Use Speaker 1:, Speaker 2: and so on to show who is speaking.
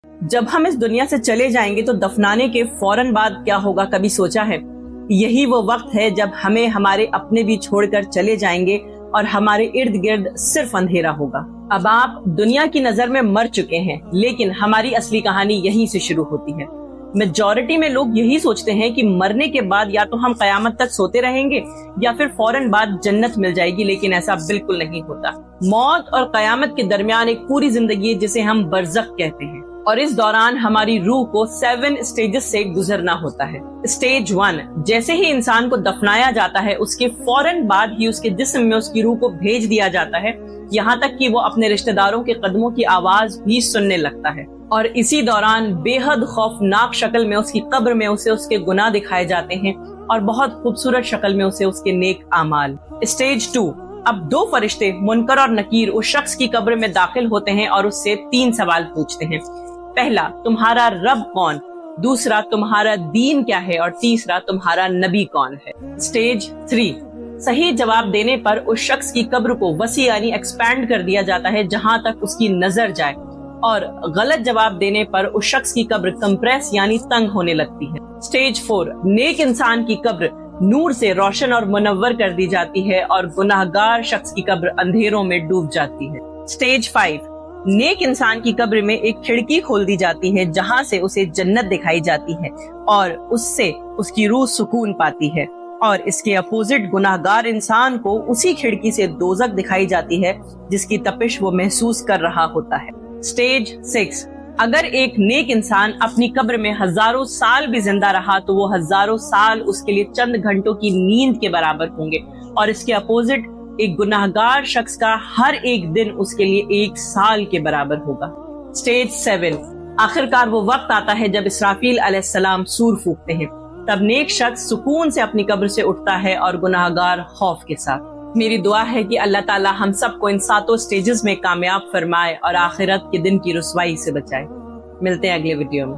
Speaker 1: جب ہم اس دنیا سے چلے جائیں گے تو دفنانے کے فوراً بعد کیا ہوگا، کبھی سوچا ہے؟ یہی وہ وقت ہے جب ہمیں ہمارے اپنے بھی چھوڑ کر چلے جائیں گے اور ہمارے ارد گرد صرف اندھیرا ہوگا۔ اب آپ دنیا کی نظر میں مر چکے ہیں، لیکن ہماری اصلی کہانی یہیں سے شروع ہوتی ہے۔ میجورٹی میں لوگ یہی سوچتے ہیں کہ مرنے کے بعد یا تو ہم قیامت تک سوتے رہیں گے یا پھر فوراً بعد جنت مل جائے گی، لیکن ایسا بالکل نہیں ہوتا۔ موت اور قیامت کے درمیان ایک پوری زندگی ہے جسے ہم برزخ کہتے ہیں، اور اس دوران ہماری روح کو 7 اسٹیجز سے گزرنا ہوتا ہے۔ اسٹیج 1، جیسے ہی انسان کو دفنایا جاتا ہے اس کے فوراً بعد ہی اس کے جسم میں اس کی روح کو بھیج دیا جاتا ہے، یہاں تک کہ وہ اپنے رشتہ داروں کے قدموں کی آواز بھی سننے لگتا ہے، اور اسی دوران بے حد خوفناک شکل میں اس کی قبر میں اسے اس کے گناہ دکھائے جاتے ہیں اور بہت خوبصورت شکل میں اسے اس کے نیک اعمال۔ اسٹیج 2، اب 2 فرشتے منکر اور نکیر اس شخص کی قبر میں داخل ہوتے ہیں اور اس سے 3 سوال پوچھتے ہیں۔ پہلا، تمہارا رب کون؟ دوسرا، تمہارا دین کیا ہے؟ اور تیسرا، تمہارا نبی کون ہے؟ اسٹیج 3، صحیح جواب دینے پر اس شخص کی قبر کو وسیع یعنی ایکسپینڈ کر دیا جاتا ہے جہاں تک اس کی نظر جائے، اور غلط جواب دینے پر اس شخص کی قبر کمپریس یعنی تنگ ہونے لگتی ہے۔ اسٹیج 4، نیک انسان کی قبر نور سے روشن اور منور کر دی جاتی ہے اور گناہگار شخص کی قبر اندھیروں میں ڈوب جاتی ہے۔ اسٹیج 5، نیک انسان کی قبر میں ایک کھڑکی کھول دی جاتی ہے جہاں سے اسے جنت دکھائی جاتی ہے اور اس سے اس کی روح سکون پاتی ہے، اور اس کے اپوزٹ گناہگار انسان کو اسی کھڑکی سے دوزخ دکھائی جاتی ہے جس کی تپش وہ محسوس کر رہا ہوتا ہے۔ اسٹیج 6، اگر ایک نیک انسان اپنی قبر میں ہزاروں سال بھی زندہ رہا تو وہ ہزاروں سال اس کے لیے چند گھنٹوں کی نیند کے برابر ہوں گے، اور اس کے اپوزٹ ایک گناہگار شخص کا ہر ایک دن اس کے لیے 1 سال کے برابر ہوگا۔ اسٹیج 7، آخرکار وہ وقت آتا ہے جب اسرافیل علیہ السلام سور پھونکتے ہیں، تب نیک شخص سکون سے اپنی قبر سے اٹھتا ہے اور گناہگار خوف کے ساتھ۔ میری دعا ہے کہ اللہ تعالی ہم سب کو ان 7 اسٹیجز میں کامیاب فرمائے اور آخرت کے دن کی رسوائی سے بچائے۔ ملتے ہیں اگلے ویڈیو میں۔